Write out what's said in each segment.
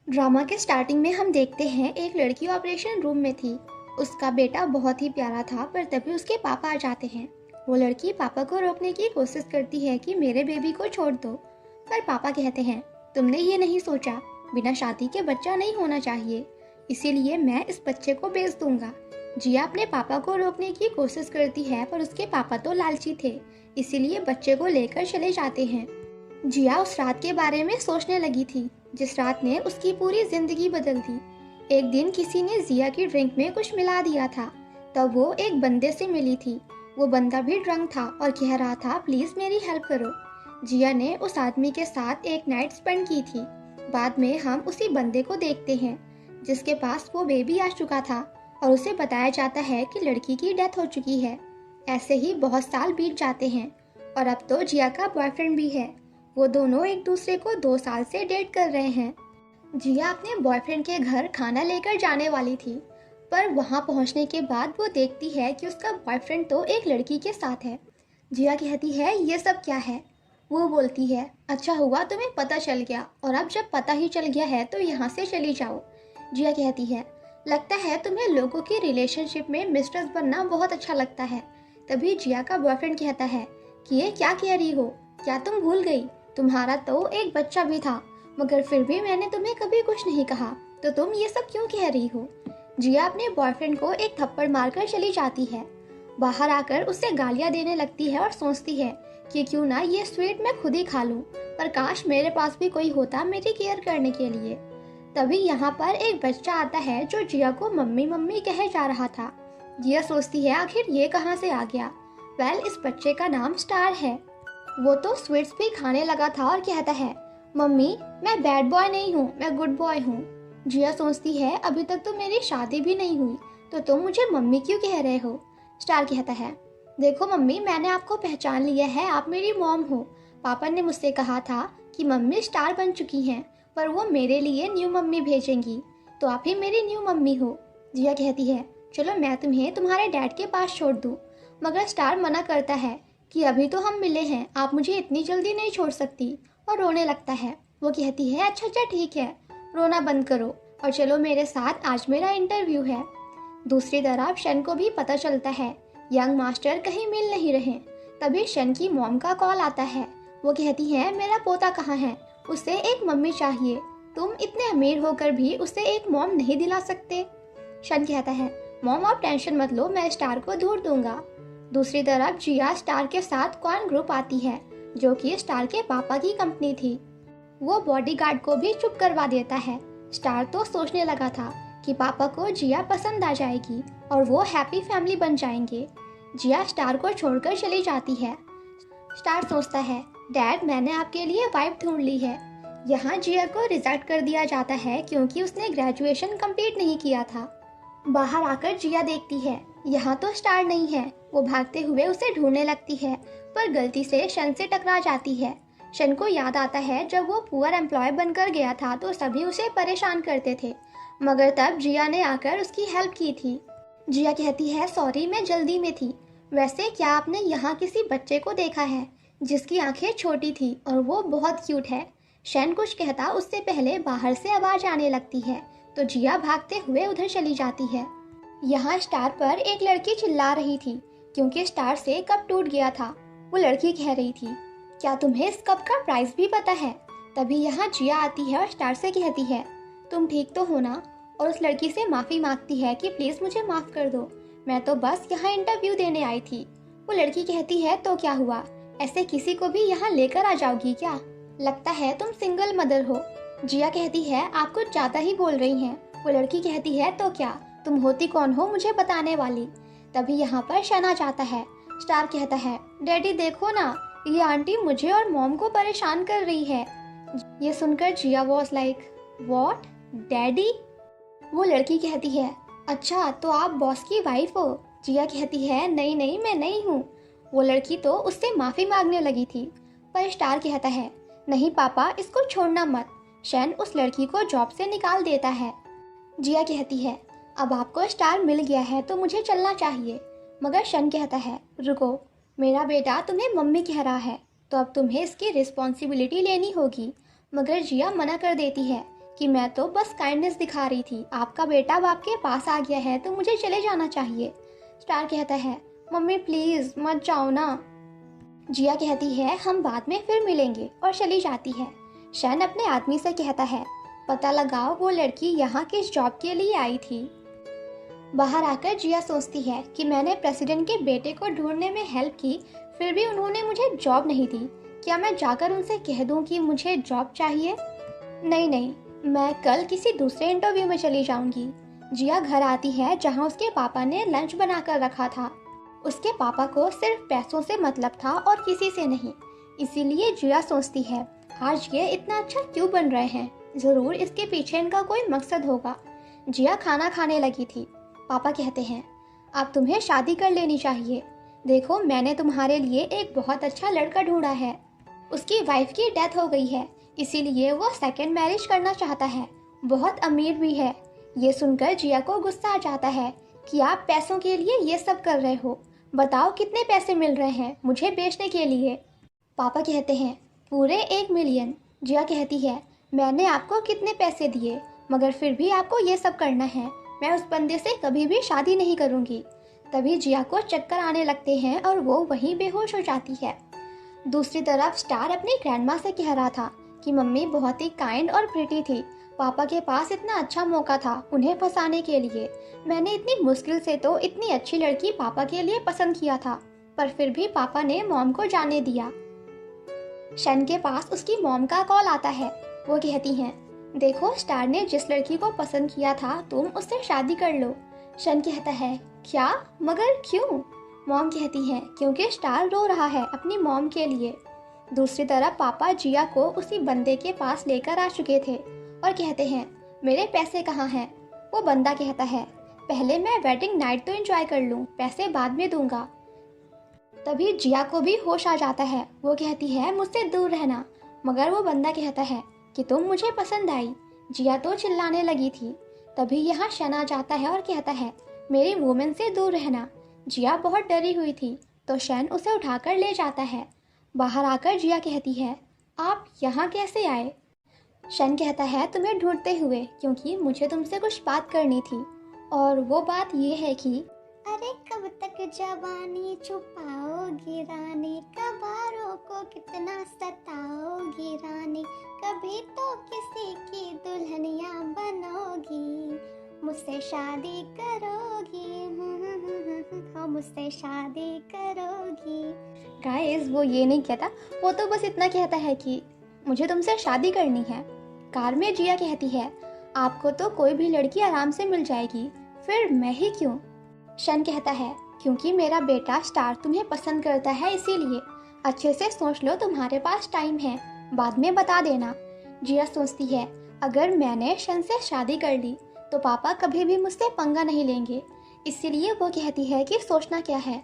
Drama के starting में हम देखते हैं एक लड़की ऑपरेशन रूम में थी। उसका बेटा बहुत ही प्यारा था, पर तभी उसके पापा आ जाते हैं। वो लड़की पापा को रोकने की कोशिश करती है कि मेरे बेबी को छोड़ दो, पर पापा कहते हैं तुमने ये नहीं सोचा, बिना शादी के बच्चा नहीं होना चाहिए, इसीलिए मैं इस बच्चे को बेच दूंगा। जिया अपने पापा को रोकने की कोशिश करती है, पर उसके पापा तो लालची थे, इसीलिए बच्चे को लेकर चले जाते हैं। जिया उस रात के बारे में सोचने लगी थी जिस रात ने उसकी पूरी जिंदगी बदल दी। एक दिन किसी ने जिया की ड्रिंक में कुछ मिला दिया था। तब वो एक बंदे से मिली थी। वो बंदा भी ड्रंक था और कह रहा था प्लीज मेरी हेल्प करो। जिया ने उस आदमी के साथ एक नाइट स्पेंड की थी। बाद में हम उसी बंदे को देखते हैं जिसके पास वो बेबी आ चुका था और उसे बताया जाता है कि लड़की की डेथ हो चुकी है। ऐसे ही बहुत साल बीत जाते हैं और अब तो जिया का बॉयफ्रेंड भी है। वो दोनों एक दूसरे को 2 साल से डेट कर रहे हैं। जिया अपने बॉयफ्रेंड के घर खाना लेकर जाने वाली थी, पर वहां पहुंचने के बाद वो देखती है कि उसका बॉयफ्रेंड तो एक लड़की के साथ है। जिया कहती है ये सब क्या है। वो बोलती है अच्छा हुआ तुम्हें पता चल गया, और अब जब पता ही चल गया है तो यहाँ से चली जाओ। जिया कहती है लगता है तुम्हें लोगों की रिलेशनशिप में मिस्ट्रेस बनना बहुत अच्छा लगता है। तभी जिया का बॉयफ्रेंड कहता है कि ये क्या कह रही हो, क्या तुम भूल गई, तुम्हारा तो एक बच्चा भी था, मगर फिर भी मैंने तुम्हें कभी कुछ नहीं कहा, तो तुम ये सब क्यों कह रही हो। जिया अपने बॉयफ्रेंड को एक थप्पड़ मारकर चली जाती है। बाहर आकर उसे गालियां देने लगती है और सोचती है कि क्यों ना ये स्वीट मैं खुद ही खा लूं, पर काश मेरे पास भी कोई होता मेरी केयर करने के लिए। तभी यहाँ पर एक बच्चा आता है जो जिया को मम्मी मम्मी कहे जा रहा था। जिया सोचती है आखिर ये कहाँ से आ गया। इस बच्चे का नाम स्टार है। वो तो स्वीट्स भी खाने लगा था और कहता है मम्मी मैं बैड बॉय नहीं हूँ, मैं गुड बॉय हूँ। जिया सोचती है अभी तक तो मेरी शादी भी नहीं हुई, तो तुम मुझे मम्मी क्यों कह रहे हो। स्टार कहता है देखो मम्मी मैंने आपको पहचान लिया है, आप मेरी मॉम हो। पापा ने मुझसे कहा था कि मम्मी स्टार बन चुकी हैं, पर वो मेरे लिए न्यू मम्मी भेजेंगी, तो आप ही मेरी न्यू मम्मी हो। जिया कहती है चलो मैं तुम्हें तुम्हारे डैड के पास छोड़ दूँ, मगर स्टार मना करता है कि अभी तो हम मिले हैं, आप मुझे इतनी जल्दी नहीं छोड़ सकती, और रोने लगता है। वो कहती है अच्छा अच्छा ठीक है, रोना बंद करो और चलो मेरे साथ, आज मेरा इंटरव्यू है। दूसरी तरफ शन को भी पता चलता है यंग मास्टर कहीं मिल नहीं रहे। तभी शन की मॉम का कॉल आता है। वो कहती है मेरा पोता कहाँ है, उसे एक मम्मी चाहिए, तुम इतने अमीर होकर भी उसे एक मॉम नहीं दिला सकते। शन कहता है मॉम आप टेंशन मत लो, मैं स्टार को ढूंढ दूंगा। दूसरी तरफ जिया स्टार के साथ क्वान ग्रुप आती है, जो कि स्टार के पापा की कंपनी थी। वो बॉडीगार्ड को भी चुप करवा देता है। स्टार तो सोचने लगा था कि पापा को जिया पसंद आ जाएगी और वो हैप्पी फैमिली बन जाएंगे। जिया स्टार को छोड़कर चली जाती है। स्टार सोचता है डैड मैंने आपके लिए वाइफ ढूंढ ली है। यहाँ जिया को रिजेक्ट कर दिया जाता है क्योंकि उसने ग्रेजुएशन कंप्लीट नहीं किया था। बाहर आकर जिया देखती है यहाँ तो स्टार नहीं है। वो भागते हुए उसे ढूंढने लगती है, पर गलती से शन से टकरा जाती है। शन को याद आता है जब वो पुअर एम्प्लॉय बनकर गया था तो सभी उसे परेशान करते थे, मगर तब जिया ने आकर उसकी हेल्प की थी। जिया कहती है सॉरी मैं जल्दी में थी। वैसे क्या आपने यहाँ किसी बच्चे को देखा है जिसकी आंखें छोटी थी और वो बहुत क्यूट है। शन कुछ कहता उससे पहले बाहर से आवाज आने लगती है, तो जिया भागते हुए उधर चली जाती है। यहाँ स्टार पर एक लड़की चिल्ला रही थी क्योंकि स्टार से कप टूट गया था। वो लड़की कह रही थी क्या तुम्हें इस कप का प्राइस भी पता है। तभी यहाँ जिया आती है और स्टार से कहती है तुम ठीक तो हो ना, और उस लड़की से माफी मांगती है कि प्लीज मुझे माफ कर दो, मैं तो बस यहाँ इंटरव्यू देने आई थी। वो लड़की कहती है तो क्या हुआ, ऐसे किसी को भी यहाँ लेकर आ जाओगी क्या, लगता है तुम सिंगल मदर हो। जिया कहती है आप कुछ ज्यादा ही बोल रही हैं। वो लड़की कहती है तो क्या, तुम होती कौन हो मुझे बताने वाली। तभी यहाँ पर शन आ जाता है। स्टार कहता है डैडी देखो ना, ये आंटी मुझे और मॉम को परेशान कर रही है। ये सुनकर जिया वॉज लाइक व्हाट डैडी। वो लड़की कहती है अच्छा तो आप बॉस की वाइफ हो। जिया कहती है नहीं नहीं मैं नहीं हूँ। वो लड़की तो उससे माफी मांगने लगी थी, पर स्टार कहता है नहीं पापा इसको छोड़ना मत। शन उस लड़की को जॉब से निकाल देता है। जिया कहती है अब आपको स्टार मिल गया है तो मुझे चलना चाहिए, मगर शन कहता है रुको, मेरा बेटा तुम्हें मम्मी कह रहा है तो अब तुम्हें इसकी रिस्पॉन्सिबिलिटी लेनी होगी। मगर जिया मना कर देती है कि मैं तो बस काइंडनेस दिखा रही थी, आपका बेटा अब आपके पास आ गया है तो मुझे चले जाना चाहिए। स्टार कहता है मम्मी प्लीज़ मत जाओ ना। जिया कहती है हम बाद में फिर मिलेंगे और चली जाती है। शैन अपने आदमी से कहता है पता लगाओ वो लड़की यहाँ किस जॉब के लिए आई थी। बाहर आकर जिया सोचती है कि मैंने प्रेसिडेंट के बेटे को ढूंढने में हेल्प की, फिर भी उन्होंने मुझे जॉब नहीं दी। क्या मैं जाकर उनसे कह दूं कि मुझे जॉब चाहिए? नहीं नहीं, मैं कल किसी दूसरे इंटरव्यू में चली जाऊंगी। जिया घर आती है जहां उसके पापा ने लंच बनाकर रखा था। उसके पापा को सिर्फ पैसों से मतलब था और किसी से नहीं। इसीलिए जिया सोचती है आज ये इतना अच्छा क्यों बन रहे हैं, ज़रूर इसके पीछे इनका कोई मकसद होगा। जिया खाना खाने लगी थी। पापा कहते हैं अब तुम्हें शादी कर लेनी चाहिए। देखो मैंने तुम्हारे लिए एक बहुत अच्छा लड़का ढूंढा है। उसकी वाइफ की डेथ हो गई है, इसीलिए वो सेकंड मैरिज करना चाहता है। बहुत अमीर भी है। ये सुनकर जिया को गुस्सा आ जाता है कि आप पैसों के लिए ये सब कर रहे हो। बताओ कितने पैसे मिल रहे हैं मुझे बेचने के लिए? पापा कहते हैं पूरे 1 मिलियन। जिया कहती है मैंने आपको कितने पैसे दिए, मगर फिर भी आपको ये सब करना है। मैं उस बंदे से कभी भी शादी नहीं करूँगी। तभी जिया को चक्कर आने लगते हैं और वो वहीं बेहोश हो जाती है। दूसरी तरफ स्टार अपनी ग्रैंडमा से कह रहा था कि मम्मी बहुत ही काइंड और प्रिटी थी। पापा के पास इतना अच्छा मौका था उन्हें फंसाने के लिए। मैंने इतनी मुश्किल से तो इतनी अच्छी लड़की पापा के लिए पसंद किया था, पर फिर भी पापा ने मॉम को जाने दिया। शन के पास उसकी मॉम का कॉल आता है। वो कहती हैं देखो स्टार ने जिस लड़की को पसंद किया था तुम उससे शादी कर लो। शन कहता है क्या, मगर क्यों? मॉम कहती है क्योंकि स्टार रो रहा है अपनी मॉम के लिए। दूसरी तरफ पापा जिया को उसी बंदे के पास लेकर आ चुके थे और कहते हैं मेरे पैसे कहाँ हैं? वो बंदा कहता है पहले मैं वेडिंग नाइट तो एंजॉय कर लूँ, पैसे बाद में दूंगा। तभी जिया को भी होश आ जाता है। वो कहती है मुझसे दूर रहना, मगर वो बंदा कहता है कि तुम मुझे पसंद आई। जिया तो चिल्लाने लगी थी। तभी यहाँ शन आ जाता है और कहता है मेरी वुमेन से दूर रहना। जिया बहुत डरी हुई थी तो शन उसे उठाकर ले जाता है। बाहर आकर जिया कहती है आप यहाँ कैसे आए? शन कहता है तुम्हें ढूंढते हुए, क्योंकि मुझे तुमसे कुछ बात करनी थी। और वो बात ये है कि अरे कब तक जवानी छुपाओगी रानी, कबारों को कितना सताओगी रानी, कभी तो किसी की दुल्हनिया बनोगी, मुझसे शादी करोगी, हाँ मुझसे शादी करोगी। गाइस वो ये नहीं कहता, वो तो बस इतना कहता है कि मुझे तुमसे शादी करनी है। कार में जिया कहती है आपको तो कोई भी लड़की आराम से मिल जाएगी, फिर मैं ही क्यों? शन कहता है क्योंकि मेरा बेटा स्टार तुम्हें पसंद करता है, इसीलिए अच्छे से सोच लो, तुम्हारे पास टाइम है, बाद में बता देना। जिया सोचती है अगर मैंने शन से शादी कर ली तो पापा कभी भी मुझसे पंगा नहीं लेंगे, इसीलिए वो कहती है कि सोचना क्या है,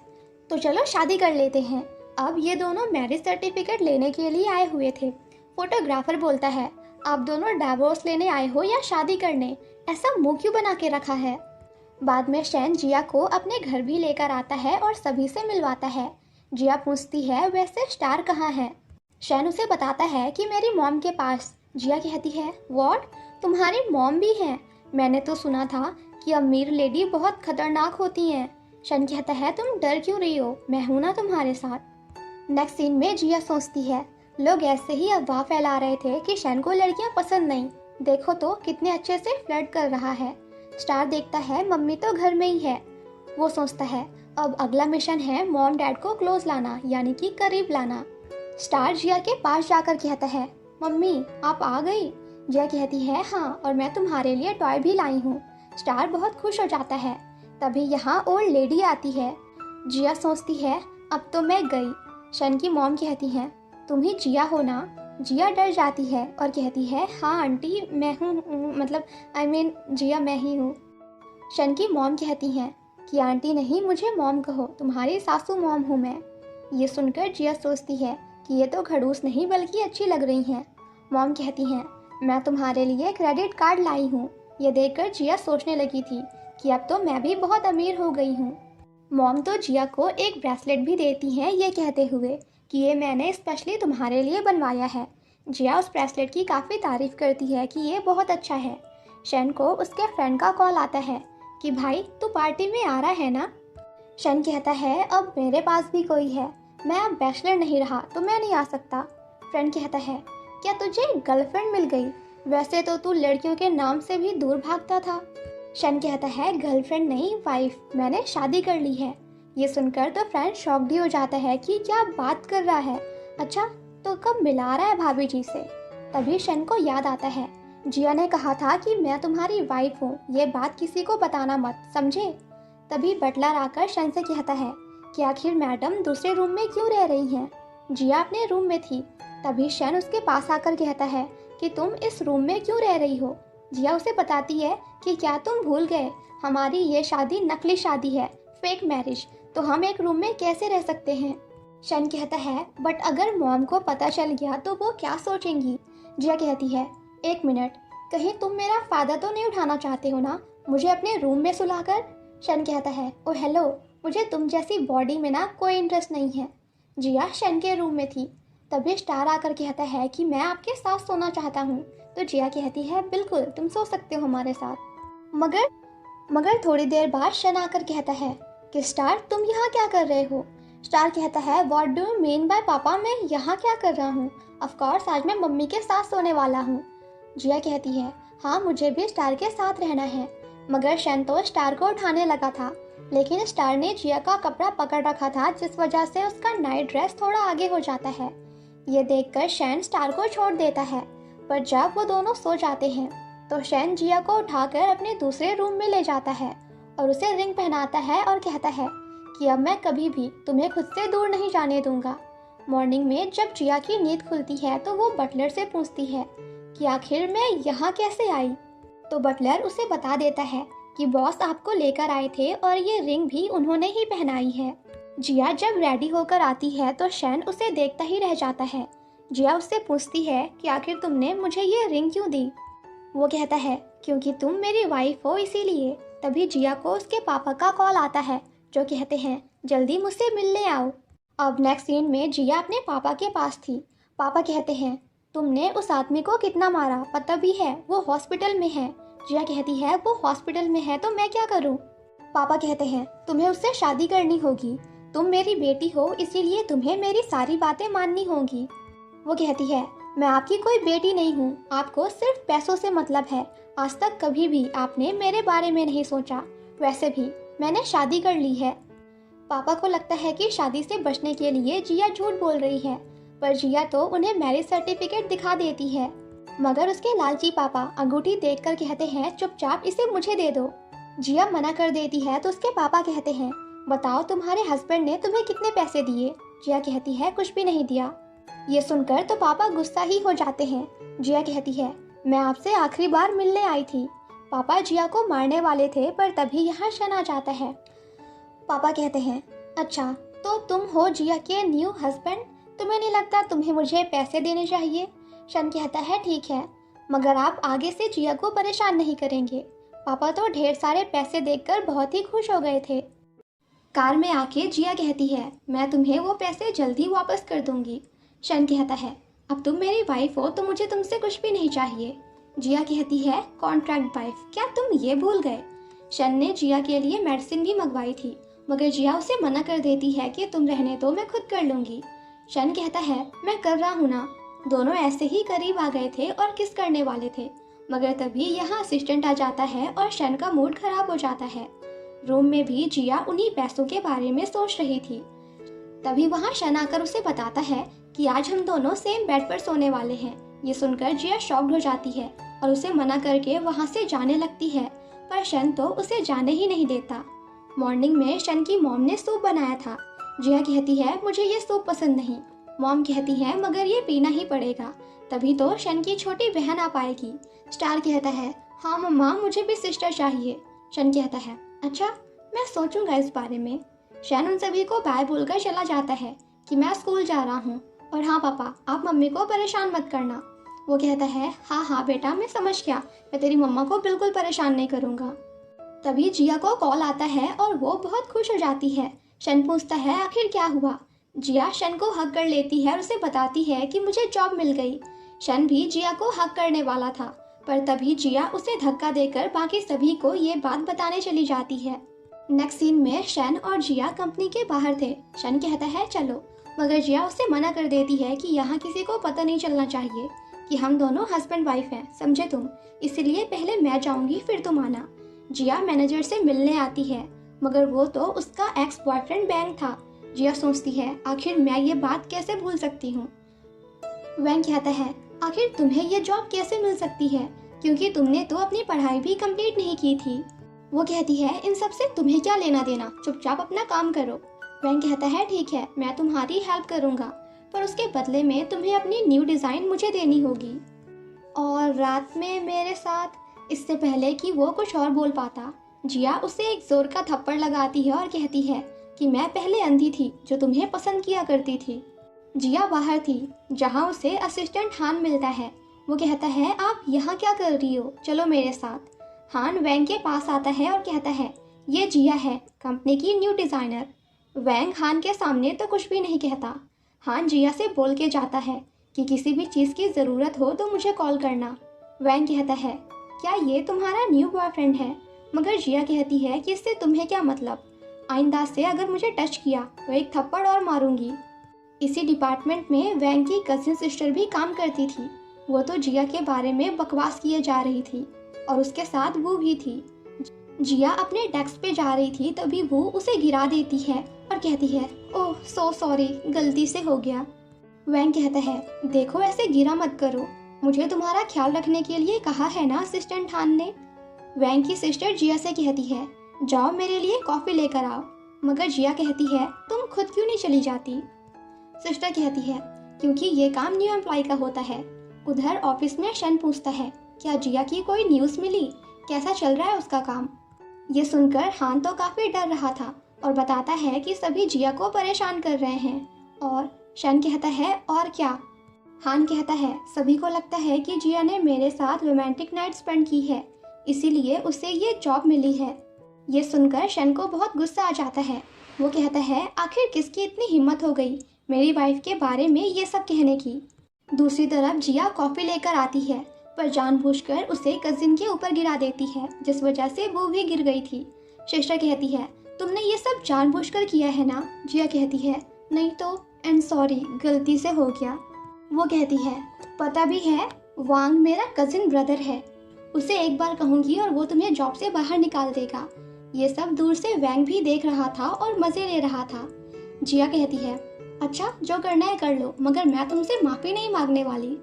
तो चलो शादी कर लेते हैं। अब ये दोनों मैरिज सर्टिफिकेट लेने के लिए आए हुए थे। फोटोग्राफर बोलता है आप दोनों डाइवोर्स लेने आए हो या शादी करने, ऐसा मुंह क्यों बना के रखा है? बाद में शैन जिया को अपने घर भी लेकर आता है और सभी से मिलवाता है। जिया पूछती है वैसे स्टार कहाँ है? शैन उसे बताता है कि मेरी मॉम के पास। जिया कहती है व्हाट, तुम्हारी मॉम भी है? मैंने तो सुना था कि अमीर लेडी बहुत खतरनाक होती हैं। शैन कहता है तुम डर क्यों रही हो, मैं हूं ना तुम्हारे साथ। नेक्स्ट सीन में जिया सोचती है लोग ऐसे ही अफवाह फैला रहे थे कि शैन को लड़कियां पसंद नहीं, देखो तो कितने अच्छे से फ्लर्ट कर रहा है। स्टार देखता है मम्मी तो घर में ही है। वो सोचता है अब अगला मिशन है मॉम डैड को क्लोज लाना, यानी कि करीब लाना। स्टार जिया के पास जाकर कहता है मम्मी आप आ गई? जिया कहती है हाँ, और मैं तुम्हारे लिए टॉय भी लाई हूँ। स्टार बहुत खुश हो जाता है। तभी यहाँ ओल्ड लेडी आती है। जिया सोचती है अब तो मैं गई। शन की मॉम कहती है तुम ही जिया हो ना? जिया डर जाती है और कहती है हाँ आंटी मैं हूँ, मतलब जिया मैं ही हूँ। शन की मॉम कहती हैं कि आंटी नहीं मुझे मॉम कहो, तुम्हारी सासू मॉम हूँ मैं। ये सुनकर जिया सोचती है कि ये तो खड़ूस नहीं बल्कि अच्छी लग रही हैं। मॉम कहती हैं मैं तुम्हारे लिए क्रेडिट कार्ड लाई हूँ। ये देखकर जिया सोचने लगी थी कि अब तो मैं भी बहुत अमीर हो गई हूँ। मॉम तो जिया को एक ब्रेसलेट भी देती हैं ये कहते हुए कि ये मैंने स्पेशली तुम्हारे लिए बनवाया है। जिया उस ब्रेसलेट की काफ़ी तारीफ करती है कि ये बहुत अच्छा है। शन को उसके फ्रेंड का कॉल आता है कि भाई तू पार्टी में आ रहा है ना। शन कहता है अब मेरे पास भी कोई है, मैं अब बैचलर नहीं रहा तो मैं नहीं आ सकता। फ्रेंड कहता है क्या तुझे गर्लफ्रेंड मिल गई, वैसे तो तू लड़कियों के नाम से भी दूर भागता था। शन कहता है गर्लफ्रेंड नहीं वाइफ, मैंने शादी कर ली है। ये सुनकर तो फ्रेंड शॉक्ड ही हो जाता है कि क्या बात कर रहा है, अच्छा तो कब मिला रहा है भाभी जी से। तभी शन को याद आता है जिया ने कहा था कि मैं तुम्हारी वाइफ हूँ, ये बात किसी को बताना मत, समझे। तभी बटलर आकर शन से कहता है कि आखिर मैडम दूसरे रूम में क्यों रह रही हैं। जिया अपने रूम में थी। तभी शन उसके पास आकर कहता है कि तुम इस रूम में क्यों रह रही हो। जिया उसे बताती है कि क्या तुम भूल गए, हमारी ये शादी नकली शादी है, फेक मैरिज, तो हम एक रूम में कैसे रह सकते हैं। शन कहता है बट अगर मॉम को पता चल गया तो वो क्या सोचेंगी। जिया कहती है एक मिनट, कहीं तुम मेरा फायदा तो नहीं उठाना चाहते हो ना मुझे अपने रूम में सुलाकर। शन कहता है ओ हेलो, मुझे तुम जैसी बॉडी में ना कोई इंटरेस्ट नहीं है। जिया शन के रूम में थी। तभी स्टार आकर कहता है कि मैं आपके साथ सोना चाहता हूँ। तो जिया कहती है बिल्कुल तुम सो सकते हो हमारे साथ। मगर थोड़ी देर बाद शन आकर कहता है कि स्टार तुम यहाँ क्या कर रहे हो। स्टार कहता है what do you mean by पापा, मैं यहाँ क्या कर रहा हूँ, ऑफ कोर्स आज मैं मम्मी के साथ सोने वाला हूँ। जिया कहती है हाँ मुझे भी स्टार के साथ रहना है। मगर शन तो स्टार को उठाने लगा था, लेकिन स्टार ने जिया का कपड़ा पकड़ रखा था जिस वजह से उसका नाइट ड्रेस थोड़ा आगे हो जाता है। ये देखकर शन स्टार को छोड़ देता है, पर जब वो दोनों सो जाते हैं तो शन जिया को उठाकर अपने दूसरे रूम में ले जाता है और उसे रिंग पहनाता है और कहता है कि अब मैं कभी भी तुम्हें खुद से दूर नहीं जाने दूंगा। मॉर्निंग में जब जिया की नींद खुलती है तो वो बटलर से पूछती है कि आखिर मैं यहाँ कैसे आई। तो बटलर उसे बता देता है कि बॉस आपको लेकर आए थे और ये रिंग भी उन्होंने ही पहनाई है। जिया जब रेडी होकर आती है तो शन उसे देखता ही रह जाता है। जिया उससे पूछती है कि आखिर तुमने मुझे ये रिंग क्यों दी। वो कहता है क्योंकि तुम मेरी वाइफ हो इसीलिए। तभी जिया को उसके पापा का कॉल आता है जो कहते हैं जल्दी मुझसे मिलने आओ। अब नेक्स्ट सीन में जिया अपने पापा के पास थी। पापा कहते हैं तुमने उस आदमी को कितना मारा पता भी है, वो हॉस्पिटल में है। जिया कहती है वो हॉस्पिटल में है तो मैं क्या करूं। पापा कहते हैं तुम्हें उससे शादी करनी होगी, तुम मेरी बेटी हो इसीलिए तुम्हें मेरी सारी बातें माननी होंगी। वो कहती है मैं आपकी कोई बेटी नहीं हूँ, आपको सिर्फ पैसों से मतलब है, आज तक कभी भी आपने मेरे बारे में नहीं सोचा, वैसे भी मैंने शादी कर ली है। पापा को लगता है कि शादी से बचने के लिए जिया झूठ बोल रही है, पर जिया तो उन्हें मैरिज सर्टिफिकेट दिखा देती है। मगर उसके लालची पापा अंगूठी देखकर कहते हैं चुपचाप इसे मुझे दे दो। जिया मना कर देती है तो उसके पापा कहते हैं बताओ तुम्हारे हस्बैंड ने तुम्हें कितने पैसे दिए। जिया कहती है कुछ भी नहीं दिया। ये सुनकर तो पापा गुस्सा ही हो जाते हैं। जिया कहती है मैं आपसे आखिरी बार मिलने आई थी। पापा जिया को मारने वाले थे पर तभी यहाँ शन आ जाता है। पापा कहते हैं अच्छा तो तुम हो जिया के न्यू हस्बैंड, तुम्हें नहीं लगता तुम्हें मुझे पैसे देने चाहिए। शन कहता है ठीक है, मगर आप आगे से जिया को परेशान नहीं करेंगे। पापा तो ढेर सारे पैसे देखकर बहुत ही खुश हो गए थे। कार में आके जिया कहती है मैं तुम्हें वो पैसे जल्दी वापस कर दूंगी। शन कहता है अब तुम मेरी वाइफ हो तो मुझे तुमसे कुछ भी नहीं चाहिए। जिया कहती है कॉन्ट्रैक्ट वाइफ, क्या तुम ये भूल गए। शन ने जिया के लिए मेडिसिन भी मंगवाई थी, मगर जिया उसे मना कर देती है कि तुम रहने दो, मैं खुद कर लूंगी। शन कहता है मैं कर रहा हूँ ना। दोनों ऐसे ही करीब आ गए थे और किस करने वाले थे, मगर तभी यहाँ असिस्टेंट आ जाता है और शन का मूड खराब हो जाता है। रूम में भी जिया उन्हीं पैसों के बारे में सोच रही थी। तभी वहाँ शन आकर उसे बताता है कि आज हम दोनों सेम बेड पर सोने वाले हैं। ये सुनकर जिया शॉक्ड हो जाती है और उसे मना करके वहाँ से जाने लगती है, पर शन तो उसे जाने ही नहीं देता। मॉर्निंग में शन की मॉम ने सूप बनाया था। जिया कहती है मुझे ये सूप पसंद नहीं। मॉम कहती है मगर ये पीना ही पड़ेगा, तभी तो शन की छोटी बहन आ पाएगी। स्टार कहता है हाँ मम्मा मुझे भी सिस्टर चाहिए। शन कहता है अच्छा मैं सोचूंगा इस बारे में। शन उन सभी को बाय बोलकर चला जाता है कि मैं स्कूल जा रहा हूँ, और हाँ पापा आप मम्मी को परेशान मत करना। वो कहता है हाँ हाँ बेटा मैं समझ गया, मैं तेरी मम्मा को बिल्कुल परेशान नहीं करूँगा। तभी जिया को कॉल आता है और वो बहुत खुश हो जाती है। शन पूछता है आखिर क्या हुआ। जिया शन को हग कर लेती है और उसे बताती है कि मुझे जॉब मिल गई। शन भी जिया को हक करने वाला था, पर तभी जिया उसे धक्का देकर बाकी सभी को ये बात बताने चली जाती है। नेक्स्ट सीन में शन और जिया कंपनी के बाहर थे। शन कहता है चलो, मगर जिया उससे मना कर देती है कि यहाँ किसी को पता नहीं चलना चाहिए कि हम दोनों हस्बैंड वाइफ हैं, समझे तुम, इसलिए पहले मैं जाऊंगी फिर तुम आना। जिया मैनेजर से मिलने आती है, मगर वो तो उसका एक्स बॉयफ्रेंड वैंग था। जिया सोचती है आखिर मैं ये बात कैसे भूल सकती हूँ। वैंग कहता है आखिर तुम्हें ये जॉब कैसे मिल सकती है, क्योंकि तुमने तो अपनी पढ़ाई भी कंप्लीट नहीं की थी। वो कहती है इन सब से तुम्हें क्या लेना देना, चुपचाप अपना काम करो। वैंग कहता है ठीक है, मैं तुम्हारी हेल्प करूंगा, पर उसके बदले में तुम्हें अपनी न्यू डिज़ाइन मुझे देनी होगी और रात में मेरे साथ। इससे पहले कि वो कुछ और बोल पाता, जिया उसे एक जोर का थप्पड़ लगाती है और कहती है कि मैं पहले अंधी थी जो तुम्हें पसंद किया करती थी। जिया बाहर थी जहाँ उसे असिस्टेंट हान मिलता है। वो कहता है आप यहाँ क्या कर रही हो, चलो मेरे साथ। हान वैंग के पास आता है और कहता है ये जिया है, कंपनी की न्यू डिज़ाइनर। वैंग हान के सामने तो कुछ भी नहीं कहता। हान जिया से बोल के जाता है कि किसी भी चीज़ की ज़रूरत हो तो मुझे कॉल करना। वैंग कहता है क्या ये तुम्हारा न्यू बॉयफ्रेंड है, मगर जिया कहती है कि इससे तुम्हें क्या मतलब, आइंदा से अगर मुझे टच किया तो एक थप्पड़ और मारूंगी। इसी डिपार्टमेंट में वैंग की कजिन सिस्टर भी काम करती थी। वो तो जिया के बारे में बकवास किए जा रही थी और उसके साथ वो भी थी। जिया अपने डेस्क पे जा रही थी तभी वो उसे गिरा देती है और कहती है ओह सो सॉरी, गलती से हो गया। वैंग कहता है देखो ऐसे गिरा मत करो, मुझे तुम्हारा ख्याल रखने के लिए कहा है ना असिस्टेंट हान ने। वैंग की सिस्टर जिया से कहती है जाओ मेरे लिए कॉफ़ी लेकर आओ, मगर जिया कहती है तुम खुद क्यों नहीं चली जाती। सिस्टर कहती है क्योंकि ये काम न्यू एम्प्लॉय का होता है। उधर ऑफिस में शन पूछता है क्या जिया की कोई न्यूज़ मिली, कैसा चल रहा है उसका काम। ये सुनकर हान तो काफ़ी डर रहा था और बताता है कि सभी जिया को परेशान कर रहे हैं। और शन कहता है और क्या। हान कहता है सभी को लगता है कि जिया ने मेरे साथ रोमांटिक नाइट स्पेंड की है, इसीलिए उसे ये जॉब मिली है। ये सुनकर शन को बहुत गुस्सा आ जाता है। वो कहता है आखिर किसकी इतनी हिम्मत हो गई मेरी वाइफ के बारे में ये सब कहने की। दूसरी तरफ जिया कॉफ़ी लेकर आती है, पर जानबूझकर उसे कजिन के ऊपर गिरा देती है, जिस वजह से वो भी गिर गई थी। सिस्टर कहती है तुमने ये सब जानबूझकर किया है ना। जिया कहती है नहीं तो, एंड सॉरी, गलती से हो गया। वो कहती है पता भी है वांग मेरा कजिन ब्रदर है, उसे एक बार कहूँगी और वो तुम्हें जॉब से बाहर निकाल देगा। ये सब दूर से वैंग भी देख रहा था और मज़े ले रहा था। जिया कहती है अच्छा जो करना है कर लो, मगर मैं तुमसे माफ़ी नहीं मांगने वाली।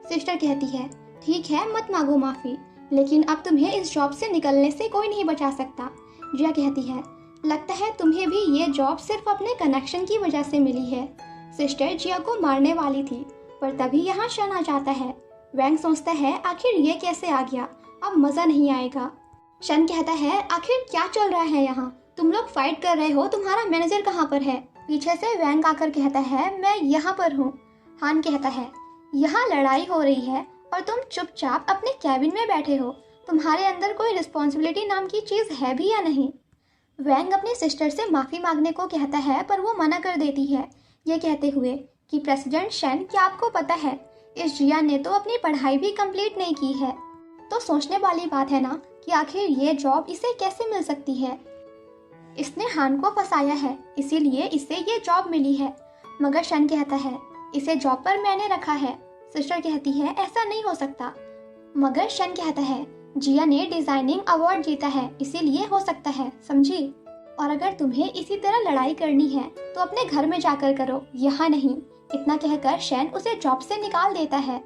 सिस्टर कहती है ठीक है मत मांगो माफ़ी, लेकिन अब तुम्हें इस जॉब से निकलने से कोई नहीं बचा सकता। जिया कहती है लगता है तुम्हें भी ये जॉब सिर्फ अपने कनेक्शन की वजह से मिली है। सिस्टर जिया को मारने वाली थी, पर तभी यहाँ शन आ जाता है। वैंग सोचता है आखिर ये कैसे आ गया, अब मज़ा नहीं आएगा। शन कहता है आखिर क्या चल रहा है यहाँ, तुम लोग फाइट कर रहे हो, तुम्हारा मैनेजर कहाँ पर है। पीछे से वैंग आकर कहता है मैं यहाँ पर हूँ। हान कहता है यहाँ लड़ाई हो रही है और तुम चुपचाप अपने कैबिन में बैठे हो, तुम्हारे अंदर कोई रिस्पॉन्सिबिलिटी नाम की चीज़ है भी या नहीं। वैंग अपनी सिस्टर से माफ़ी मांगने को कहता है, पर वो मना कर देती है, ये कहते हुए कि प्रेसिडेंट शन, क्या आपको पता है इस जिया ने तो अपनी पढ़ाई भी कंप्लीट नहीं की है। तो सोचने वाली बात है ना कि आखिर ये जॉब इसे कैसे मिल सकती है। इसने हान को फंसाया है, इसीलिए इसे ये जॉब मिली है। मगर शन कहता है इसे जॉब पर मैंने रखा है। सिस्टर कहती है ऐसा नहीं हो सकता, मगर शन कहता है जिया ने डिजाइनिंग अवार्ड जीता है, इसीलिए हो सकता है, समझी। और अगर तुम्हें इसी तरह लड़ाई करनी है तो अपने घर में जाकर करो, यहाँ नहीं। इतना कहकर शन उसे जॉब से निकाल देता है।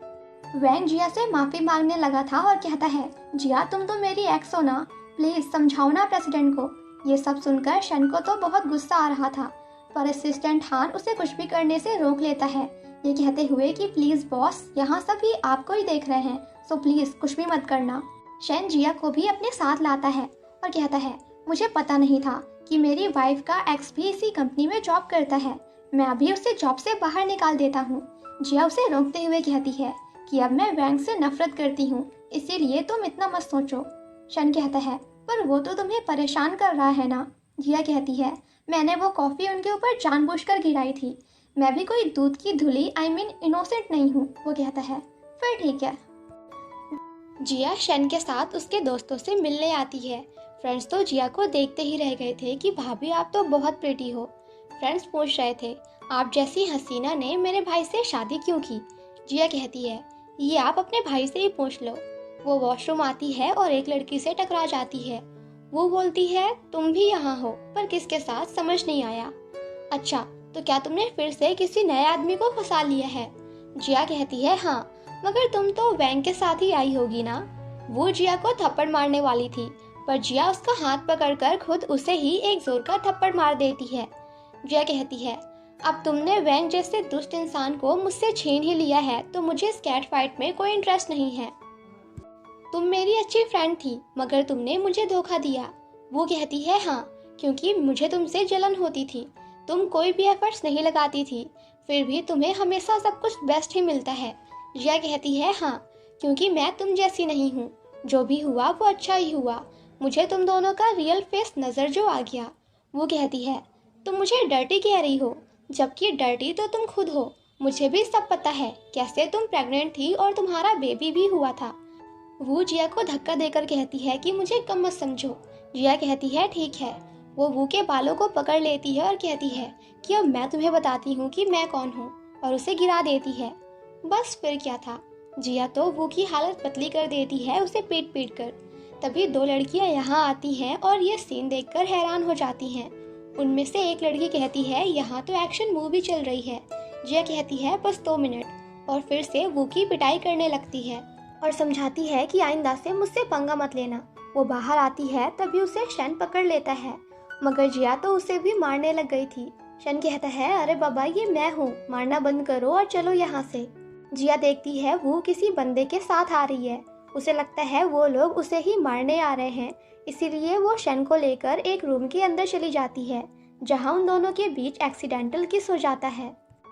वैंग जिया से माफी मांगने लगा था और कहता है जिया तुम तो मेरी एक्स हो ना, प्लीज समझाओ ना प्रेसिडेंट को। ये सब सुनकर शन को तो बहुत गुस्सा आ रहा था, पर असिस्टेंट हान उसे कुछ भी करने से रोक लेता है, ये कहते हुए कि प्लीज बॉस, यहाँ सभी आपको ही देख रहे हैं, सो प्लीज कुछ भी मत करना। शन जिया को भी अपने साथ लाता है और कहता है मुझे पता नहीं था कि मेरी वाइफ का एक्स भी इसी कंपनी में जॉब करता है, मैं अभी उसे जॉब से बाहर निकाल देता हूँ। जिया उसे रोकते हुए कहती है कि अब मैं वैंग से नफरत करती हूँ, इसीलिए तुम इतना मत सोचो। शन कहता है पर वो तो तुम्हें परेशान कर रहा है ना। जिया कहती है मैंने वो कॉफ़ी उनके ऊपर जानबूझकर गिराई थी, मैं भी कोई दूध की धुली इनोसेंट नहीं हूँ, वो कहता है। फिर ठीक है। जिया शन के साथ उसके दोस्तों से मिलने आती है। फ्रेंड्स तो जिया को देखते ही रह गए थे कि भाभी आप तो बहुत प्रिटी हो। फ्रेंड्स पूछ रहे थे, आप जैसी हसीना ने मेरे भाई से शादी क्यों की? जिया कहती है, ये आप अपने भाई से ही पूछ लो। वो वॉशरूम आती है और एक लड़की से टकरा जाती है। वो बोलती है, तुम भी यहाँ हो, पर किसके साथ समझ नहीं आया। अच्छा, तो क्या तुमने फिर से किसी नए आदमी को फंसा लिया है? जिया कहती है, हाँ, मगर तुम तो वैंग के साथ ही आई होगी ना। वो जिया को थप्पड़ मारने वाली थी, पर जिया उसका हाथ पकड़कर खुद उसे ही एक जोर का थप्पड़ मार देती है। जिया कहती है, अब तुमने वैंग जैसे दुष्ट इंसान को मुझसे छीन ही लिया है, तो मुझे इस कैट फाइट में कोई इंटरेस्ट नहीं है। तुम मेरी अच्छी फ्रेंड थी, मगर तुमने मुझे धोखा दिया। वो कहती है, हाँ, क्योंकि मुझे तुमसे जलन होती थी। तुम कोई भी एफर्ट्स नहीं लगाती थी, फिर भी तुम्हें हमेशा सब कुछ बेस्ट ही मिलता है। जिया कहती है, हाँ, क्योंकि मैं तुम जैसी नहीं हूँ। जो भी हुआ वो अच्छा ही हुआ। मुझे तुम दोनों का रियल फेस नजर जो आ गया। वो कहती है, तुम मुझे डर्टी कह रही हो, जबकि डर्टी तो तुम खुद हो। मुझे भी सब पता है कैसे तुम प्रेग्नेंट थी और तुम्हारा बेबी भी हुआ था। वो जिया को धक्का देकर कहती है कि मुझे कम मत समझो। जिया कहती है, ठीक है। वो के बालों को पकड़ लेती है और कहती है कि अब मैं तुम्हें बताती हूँ कि मैं कौन हूँ, और उसे गिरा देती है। बस फिर क्या था, जिया तो वो की हालत पतली कर देती है उसे पीट पीट कर। तभी दो लड़कियां यहाँ आती हैं और ये सीन देखकर हैरान हो जाती हैं। उनमें से एक लड़की कहती है, यहाँ तो एक्शन मूवी चल रही है। जिया कहती है, बस 2 मिनट, और फिर से वो की पिटाई करने लगती है और समझाती है कि आइंदा से मुझसे पंगा मत लेना। वो बाहर आती है, तभी उसे शन पकड़ लेता है, मगर जिया तो उसे भी मारने लग गई थी। शन कहता है, अरे बाबा, ये मैं हूँ, मारना बंद करो और चलो यहाँ से। जिया देखती है वो किसी बंदे के साथ आ रही है। उसे लगता है वो लोग उसे ही मारने आ रहे हैं, इसीलिए वो शन को लेकर एक रूम के अंदर चली जाती है, जहाँ उन दोनों के बीच एक्सीडेंटल किस हो जाता है।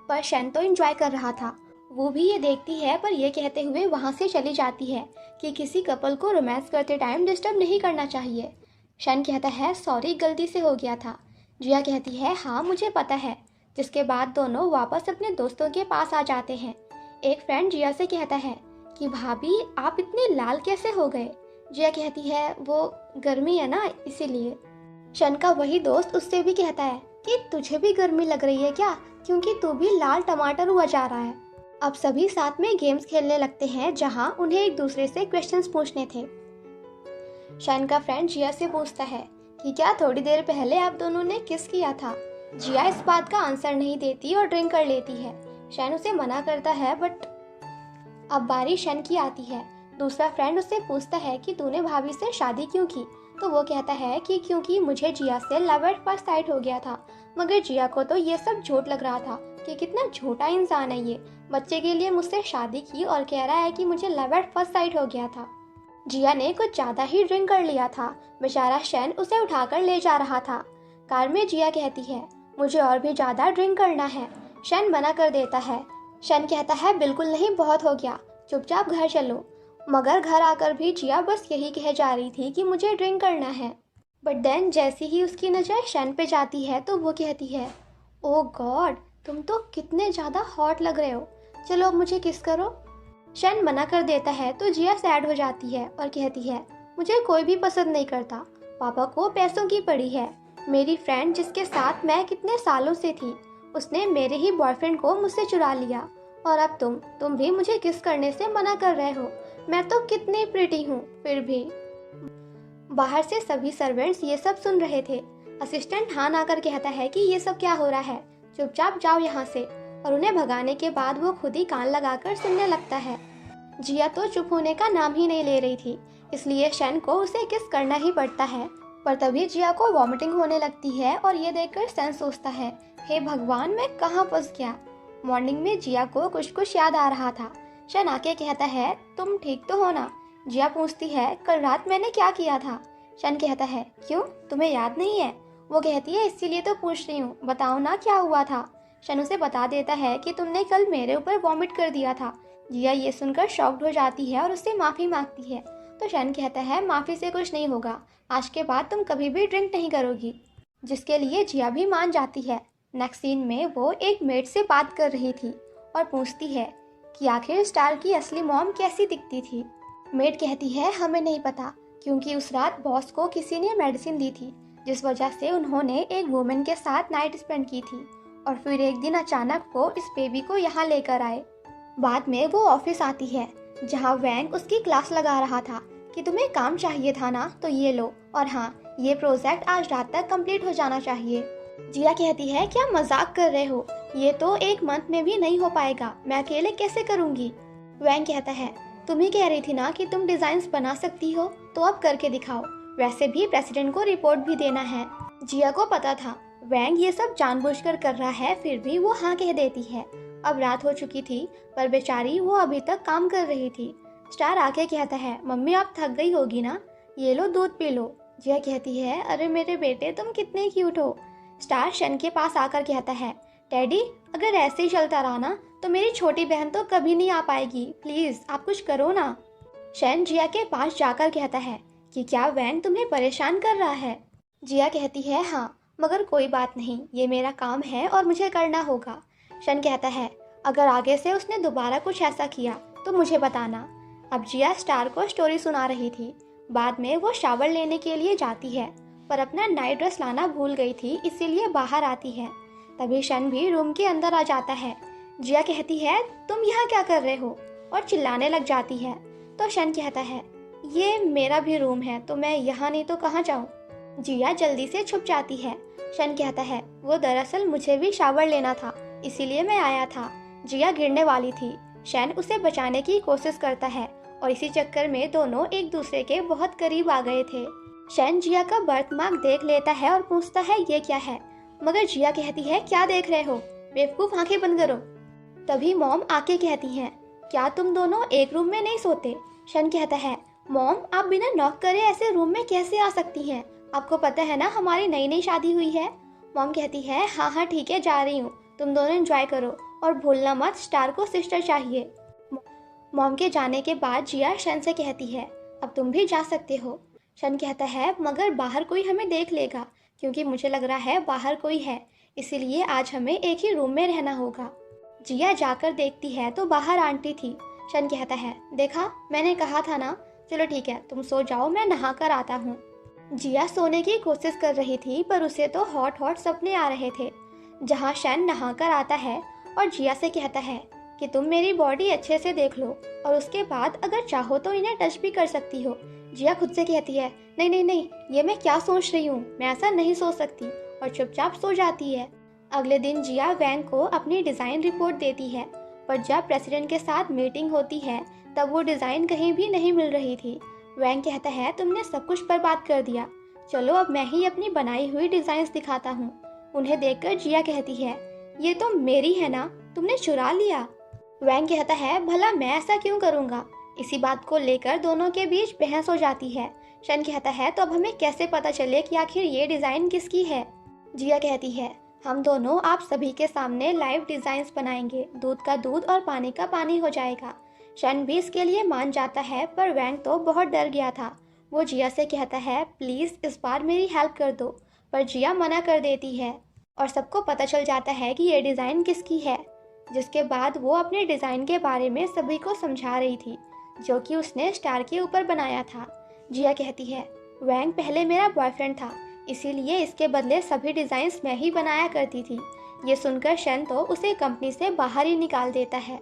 पर शन तो एंजॉय कर रहा था। वो भी ये देखती है, पर ये कहते हुए वहाँ से चली जाती है कि किसी कपल को रोमांस करते टाइम डिस्टर्ब नहीं करना चाहिए। शन कहता है, सॉरी, गलती से हो गया था। जिया कहती है, हाँ, मुझे पता है। जिसके बाद दोनों वापस अपने दोस्तों के पास आ जाते हैं। एक फ्रेंड जिया से कहता है कि भाभी, आप इतने लाल कैसे हो गए? जिया कहती है, वो गर्मी है ना, इसीलिए। शन का वही दोस्त उससे भी कहता है कि तुझे भी गर्मी लग रही है क्या, क्योंकि तू भी लाल टमाटर हुआ जा रहा है। अब सभी साथ में गेम्स खेलने लगते हैं, जहां उन्हें एक दूसरे से क्वेश्चंस पूछने थे। शन का फ्रेंड जिया से पूछता है कि क्या थोड़ी देर पहले आप दोनों ने किस किया था? जिया इस बात का आंसर नहीं देती और ड्रिंक कर लेती है। शन उसे मना करता है, बट अब बारी शन की आती है। दूसरा फ्रेंड उससे पूछता है कि तूने भाभी से शादी क्यों की? तो वो कहता है कि क्योंकि मुझे जिया से लव एट फर्स्ट साइट हो गया था। मगर जिया को तो ये सब झूठ लग रहा था कि कितना झूठा इंसान है ये। बच्चे के लिए मुझसे शादी की और कह रहा है कि मुझे लव एट फर्स्ट साइट हो गया था। जिया ने कुछ ज्यादा ही ड्रिंक कर लिया था। बेचारा शन उसे उठाकर ले जा रहा था। कार में जिया कहती है, मुझे और भी ज्यादा ड्रिंक करना है। शन मना कर देता है। शन कहता है, बिल्कुल नहीं, बहुत हो गया, चुपचाप घर चलो। मगर घर आकर भी जिया बस यही कह जा रही थी कि मुझे ड्रिंक करना है। बट देन जैसे ही उसकी नज़र शन पे जाती है तो वो कहती है, ओ गॉड, तुम तो कितने ज़्यादा हॉट लग रहे हो, चलो अब मुझे किस करो। शन मना कर देता है तो जिया सैड हो जाती है और कहती है, मुझे कोई भी पसंद नहीं करता, पापा को पैसों की पड़ी है। मेरी फ्रेंड जिसके साथ मैं कितने सालों से थी, उसने मेरे ही बॉयफ्रेंड को मुझसे चुरा लिया, और अब तुम भी मुझे किस करने से मना कर रहे हो। मैं तो कितनी प्रिटी हूँ फिर भी। बाहर से सभी सर्वेंट्स ये सब सुन रहे थे। असिस्टेंट हाँ आकर कहता है कि ये सब क्या हो रहा है, चुपचाप जाओ यहाँ से, और उन्हें भगाने के बाद वो खुद ही कान लगाकर सुनने लगता है। जिया तो चुप होने का नाम ही नहीं ले रही थी, इसलिए शन को उसे किस करना ही पड़ता है। पर तभी जिया को वॉमिटिंग होने लगती है और ये देखकर शन सोचता है, हे भगवान, मैं कहाँ फंस गया। मॉर्निंग में जिया को कुछ कुछ याद आ रहा था। शन आके कहता है, तुम ठीक तो हो ना? जिया पूछती है, कल रात मैंने क्या किया था? शन कहता है, क्यों, तुम्हें याद नहीं है? वो कहती है, इसीलिए तो पूछ रही हूँ, बताओ ना क्या हुआ था। शन उसे बता देता है कि तुमने कल मेरे ऊपर वॉमिट कर दिया था। जिया ये सुनकर शॉक्ड हो जाती है और उससे माफ़ी मांगती है। तो शन कहता है, माफ़ी से कुछ नहीं होगा, आज के बाद तुम कभी भी ड्रिंक नहीं करोगी। जिसके लिए जिया भी मान जाती है। नेक्स्ट सीन में वो एक मेड से बात कर रही थी और पूछती है कि आखिर स्टार की असली मॉम कैसी दिखती थी। मेड कहती है हमें नहीं पता, क्योंकि उस रात बॉस को किसी ने मेडिसिन दी थी जिस वजह से उन्होंने एक वुमेन के साथ नाइट स्पेंड की थी और फिर एक दिन अचानक वो इस बेबी को यहाँ लेकर आए। बाद में वो ऑफिस आती है जहाँ वैंग उसकी क्लास लगा रहा था कि तुम्हें काम चाहिए था ना, तो ये लो, और हाँ ये प्रोजेक्ट आज रात तक कंप्लीट हो जाना चाहिए। जिया कहती है क्या मजाक कर रहे हो, ये तो एक मंथ में भी नहीं हो पाएगा, मैं अकेले कैसे करूँगी। वैंग कहता है तुम ही कह रही थी ना कि तुम डिजाइन्स बना सकती हो, तो अब करके दिखाओ, वैसे भी प्रेसिडेंट को रिपोर्ट भी देना है। जिया को पता था वैंग ये सब जानबूझकर कर रहा है, फिर भी वो हाँ कह देती है। अब रात हो चुकी थी पर बेचारी वो अभी तक काम कर रही थी। स्टार आके कहता है मम्मी आप थक गई होगी ना, ये लो दूध पी लो। जिया कहती है अरे मेरे बेटे तुम कितने क्यूट हो। स्टार शन के पास आकर कहता है डैडी अगर ऐसे ही चलता रहा ना तो मेरी छोटी बहन तो कभी नहीं आ पाएगी, प्लीज आप कुछ करो ना। शन जिया के पास जाकर कहता है कि क्या वैंग तुम्हें परेशान कर रहा है। जिया कहती है हाँ, मगर कोई बात नहीं, ये मेरा काम है और मुझे करना होगा। शन कहता है अगर आगे से उसने दोबारा कुछ ऐसा किया तो मुझे बताना। अब जिया स्टार को स्टोरी सुना रही थी। बाद में वो शावर लेने के लिए जाती है पर अपना नाइट ड्रेस लाना भूल गई थी, इसीलिए बाहर आती है। तभी शन भी रूम के अंदर आ जाता है। जिया कहती है तुम यहाँ क्या कर रहे हो, और चिल्लाने लग जाती है। तो शन कहता है ये मेरा भी रूम है, तो मैं यहाँ नहीं तो कहाँ जाऊँ। जिया जल्दी से छुप जाती है। शन कहता है वो दरअसल मुझे भी शावर लेना था, इसीलिए मैं आया था। जिया गिरने वाली थी। शन उसे बचाने की कोशिश करता है और इसी चक्कर में दोनों एक दूसरे के बहुत करीब आ गए थे। शन जिया का बर्थ मार्क देख लेता है और पूछता है ये क्या है, मगर जिया कहती है क्या देख रहे हो, बेवकूफ आंखें बंद करो। तभी मॉम आके कहती हैं क्या तुम दोनों एक रूम में नहीं सोते। शन कहता है मॉम आप बिना नॉक करे ऐसे रूम में कैसे आ सकती हैं, आपको पता है ना हमारी नई नई शादी हुई है। मॉम कहती है हाँ हाँ ठीक है जा रही हूँ, तुम दोनों एंजॉय करो और भूलना मत स्टार को सिस्टर चाहिए। मॉम के जाने के बाद जिया शन से कहती है अब तुम भी जा सकते हो। शन कहता है मगर बाहर कोई हमें देख लेगा, क्योंकि मुझे लग रहा है बाहर कोई है, इसीलिए आज हमें एक ही रूम में रहना होगा। जिया जाकर देखती है तो बाहर आंटी थी। शन कहता है देखा मैंने कहा था ना, चलो ठीक है तुम सो जाओ, मैं नहा कर आता हूँ। जिया सोने की कोशिश कर रही थी पर उसे तो हॉट हॉट सपने आ रहे थे, जहाँ शन नहा कर आता है और जिया से कहता है कि तुम मेरी बॉडी अच्छे से देख लो और उसके बाद अगर चाहो तो इन्हें टच भी कर सकती हो। जिया खुद से कहती है नहीं नहीं नहीं, ये मैं क्या सोच रही हूँ, मैं ऐसा नहीं सोच सकती, और चुपचाप सो जाती है। अगले दिन जिया वैंग को अपनी डिज़ाइन रिपोर्ट देती है, पर जब प्रेसिडेंट के साथ मीटिंग होती है तब वो डिज़ाइन कहीं भी नहीं मिल रही थी। वैंग कहता है तुमने सब कुछ बर्बाद कर दिया, चलो अब मैं ही अपनी बनाई हुई डिज़ाइंस दिखाता हूँ। उन्हें देखकर जिया कहती है ये तो मेरी है ना, तुमने चुरा लिया। वैंग कहता है भला मैं ऐसा क्यों करूँगा। इसी बात को लेकर दोनों के बीच बहस हो जाती है। शन कहता है तो अब हमें कैसे पता चले कि आखिर ये डिज़ाइन किसकी है। जिया कहती है हम दोनों आप सभी के सामने लाइव डिज़ाइंस बनाएंगे, दूध का दूध और पानी का पानी हो जाएगा। शन भी इसके लिए मान जाता है पर वैंग तो बहुत डर गया था। वो जिया से कहता है प्लीज़ इस बार मेरी हेल्प कर दो, पर जिया मना कर देती है और सबको पता चल जाता है कि ये डिज़ाइन किसकी है। जिसके बाद वो अपने डिज़ाइन के बारे में सभी को समझा रही थी जो कि उसने स्टार के ऊपर बनाया था। जिया कहती है वैंग पहले मेरा बॉयफ्रेंड था, इसीलिए इसके बदले सभी डिज़ाइंस मैं ही बनाया करती थी। ये सुनकर शन तो उसे कंपनी से बाहर ही निकाल देता है।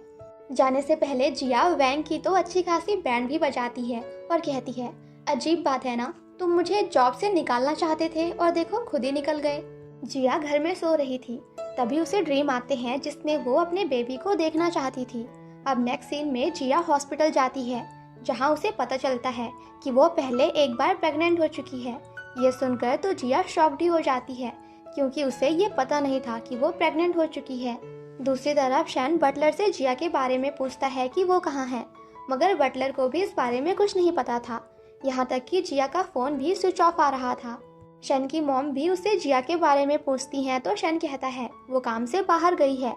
जाने से पहले जिया वैंग की तो अच्छी खासी बैंड भी बजाती है और कहती है अजीब बात है ना, तुम मुझे जॉब से निकालना चाहते थे और देखो खुद ही निकल गए। जिया घर में सो रही थी, तभी उसे ड्रीम आते हैं जिसमें वो अपने बेबी को देखना चाहती थी। अब नेक्स्ट सीन में जिया हॉस्पिटल जाती है, जहां उसे पता चलता है कि वो पहले एक बार प्रेग्नेंट हो चुकी है। ये सुनकर तो जिया शॉक्ड ही हो जाती है, क्योंकि उसे ये पता नहीं था कि वो प्रेग्नेंट हो चुकी है। दूसरी तरफ शन बटलर से जिया के बारे में पूछता है कि वो कहाँ है, मगर बटलर को भी इस बारे में कुछ नहीं पता था। यहाँ तक कि जिया का फ़ोन भी स्विच ऑफ आ रहा था। शन की मॉम भी उससे जिया के बारे में पूछती हैं तो शन कहता है वो काम से बाहर गई है।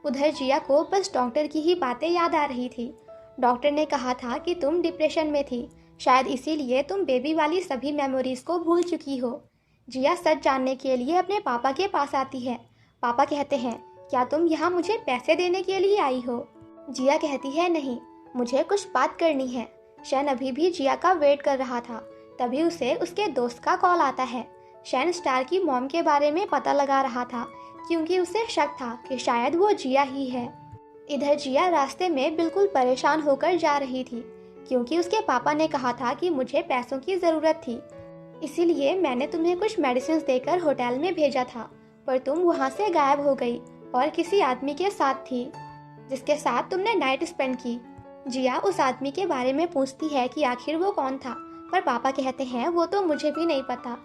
उधर जिया को बस डॉक्टर की ही बातें याद आ रही थी। डॉक्टर ने कहा था कि तुम डिप्रेशन में थी, शायद इसीलिए तुम बेबी वाली सभी मेमोरीज को भूल चुकी हो। जिया सच जानने के लिए अपने पापा के पास आती है, पापा कहते हैं, क्या तुम यहाँ मुझे पैसे देने के लिए आई हो? जिया कहती है, नहीं, मुझे कुछ बात करनी है। शन अभी भी जिया का वेट कर रहा था। तभी उसे उसके दोस्त का कॉल आता है। शन स्टार की मॉम के बारे में पता लगा रहा था क्योंकि उसे शक था कि शायद वो जिया ही है। इधर जिया रास्ते में बिल्कुल परेशान होकर जा रही थी क्योंकि उसके पापा ने कहा था कि मुझे पैसों की ज़रूरत थी, इसीलिए मैंने तुम्हें कुछ मेडिसिन देकर होटल में भेजा था, पर तुम वहाँ से गायब हो गई और किसी आदमी के साथ थी जिसके साथ तुमने नाइट स्पेंड की। जिया उस आदमी के बारे में पूछती है कि आखिर वो कौन था, पर पापा कहते हैं वो तो मुझे भी नहीं पता।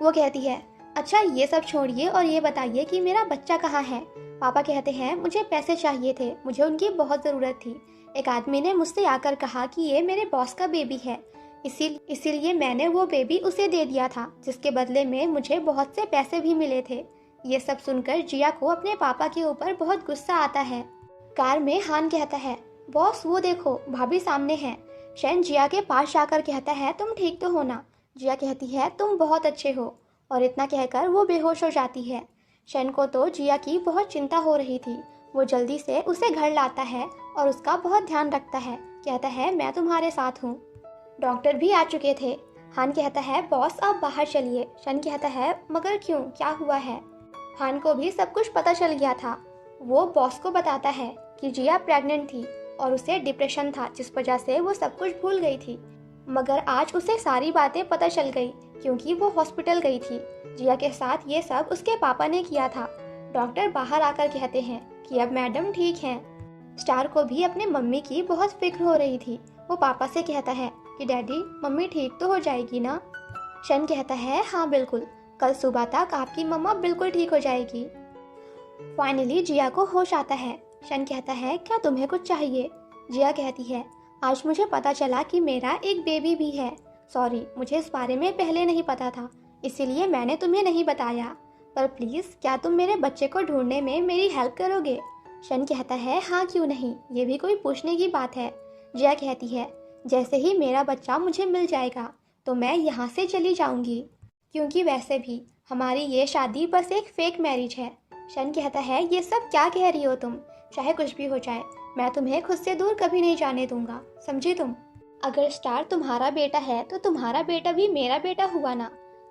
वो कहती है, अच्छा ये सब छोड़िए और ये बताइए कि मेरा बच्चा कहाँ है। पापा कहते हैं, मुझे पैसे चाहिए थे, मुझे उनकी बहुत ज़रूरत थी। एक आदमी ने मुझसे आकर कहा कि ये मेरे बॉस का बेबी है, इसीलिए मैंने वो बेबी उसे दे दिया था, जिसके बदले में मुझे बहुत से पैसे भी मिले थे। ये सब सुनकर जिया को अपने पापा के ऊपर बहुत गुस्सा आता है। कार में हान कहता है, बॉस वो देखो भाभी सामने है। शन जिया के पास जाकर कहता है, तुम ठीक तो हो ना? जिया कहती है, तुम बहुत अच्छे हो, और इतना कहकर वो बेहोश हो जाती है। शन को तो जिया की बहुत चिंता हो रही थी। वो जल्दी से उसे घर लाता है और उसका बहुत ध्यान रखता है। कहता है, मैं तुम्हारे साथ हूँ। डॉक्टर भी आ चुके थे। हान कहता है, बॉस आप बाहर चलिए। शन कहता है, मगर क्यों, क्या हुआ है? हान को भी सब कुछ पता चल गया था। वो बॉस को बताता है कि जिया प्रेग्नेंट थी और उसे डिप्रेशन था, जिस वजह से वो सब कुछ भूल गई थी। मगर आज उसे सारी बातें पता चल गई क्योंकि वो हॉस्पिटल गई थी। जिया के साथ ये सब उसके पापा ने किया था। डॉक्टर बाहर आकर कहते हैं कि अब मैडम ठीक हैं। स्टार को भी अपने मम्मी की बहुत फिक्र हो रही थी। वो पापा से कहता है कि डैडी, मम्मी ठीक तो हो जाएगी ना? शन कहता है, हाँ बिल्कुल, कल सुबह तक आपकी मम्मा बिल्कुल ठीक हो जाएगी। फाइनली जिया को होश आता है। शन कहता है, क्या तुम्हें कुछ चाहिए? जिया कहती है, आज मुझे पता चला कि मेरा एक बेबी भी है। सॉरी, मुझे इस बारे में पहले नहीं पता था, इसीलिए मैंने तुम्हें नहीं बताया, पर प्लीज़ क्या तुम मेरे बच्चे को ढूंढने में मेरी हेल्प करोगे? शन कहता है, हाँ क्यों नहीं, ये भी कोई पूछने की बात है। जिया कहती है, जैसे ही मेरा बच्चा मुझे मिल जाएगा तो मैं यहाँ से चली जाऊँगी, क्योंकि वैसे भी हमारी ये शादी बस एक फेक मैरिज है। शन कहता है, ये सब क्या कह रही हो तुम? चाहे कुछ भी हो जाए, मैं तुम्हें खुद से दूर कभी नहीं जाने दूंगा, समझी तुम? अगर स्टार तुम्हारा बेटा है तो तुम्हारा बेटा भी मेरा बेटा हुआ ना?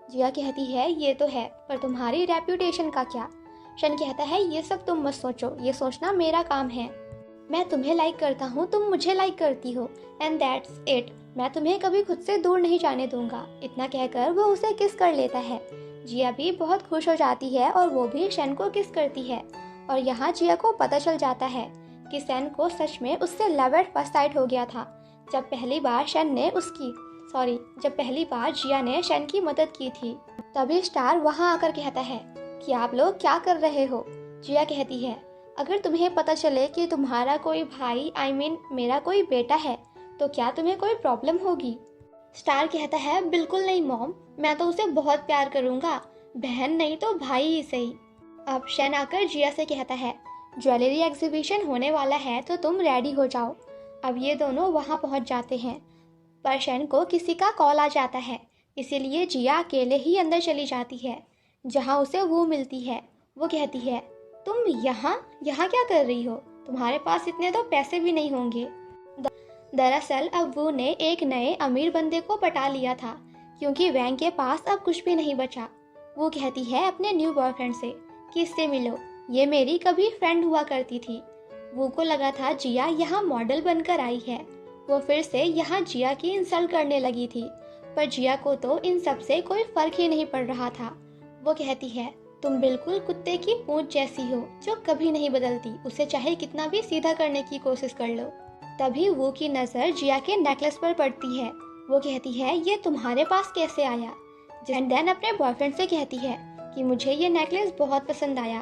जिया कहती है, ये तो है, पर तुम्हारी रेप्यूटेशन का क्या? शन कहता है, ये सब तुम मत सोचो, ये सोचना मेरा काम है। मैं तुम्हें लाइक करता हूँ, तुम मुझे लाइक करती हो, एंड दैट्स इट। मैं तुम्हें कभी खुद से दूर नहीं जाने दूंगा। इतना कहकर वो उसे किस कर लेता है। जिया भी बहुत खुश हो जाती है और वो भी शन को किस करती है। और यहाँ जिया को पता चल जाता है कि शन को सच में उससे लव एट फर्स्ट साइट हो गया था। जब पहली बार जिया ने शन की मदद की थी, तभी स्टार वहाँ आकर कहता है कि आप लोग क्या कर रहे हो? जिया कहती है, अगर तुम्हें पता चले कि तुम्हारा कोई भाई मेरा कोई बेटा है तो क्या तुम्हें कोई प्रॉब्लम होगी? स्टार कहता है, बिल्कुल नहीं मॉम, मैं तो उसे बहुत प्यार करूँगा, बहन नहीं तो भाई ही सही। अब शन आकर जिया से कहता है, ज्वेलरी एग्जीबिशन होने वाला है तो तुम रेडी हो जाओ। अब ये दोनों वहाँ पहुँच जाते हैं, पर शन को किसी का कॉल आ जाता है, इसीलिए जिया अकेले ही अंदर चली जाती है, जहाँ उसे वो मिलती है। वो कहती है, तुम यहाँ क्या कर रही हो? तुम्हारे पास इतने तो पैसे भी नहीं होंगे। दरअसल अब वो ने एक नए अमीर बंदे को पटा लिया था क्योंकि वैंग के पास अब कुछ भी नहीं बचा। वो कहती है अपने न्यू बॉयफ्रेंड से कि इससे मिलो, ये मेरी कभी फ्रेंड हुआ करती थी। वो को लगा था जिया यहाँ मॉडल बनकर आई है। वो फिर से यहाँ जिया की इंसल्ट करने लगी थी, पर जिया को तो इन सब से कोई फर्क ही नहीं पड़ रहा था। वो कहती है, तुम बिल्कुल कुत्ते की पूंछ जैसी हो जो कभी नहीं बदलती, उसे चाहे कितना भी सीधा करने की कोशिश कर लो। तभी वो की नज़र जिया के नेकलेस पर पड़ती है। वो कहती है, ये तुम्हारे पास कैसे आया? एंड देन अपने बॉयफ्रेंड से कहती है कि मुझे ये नेकलेस बहुत पसंद आया,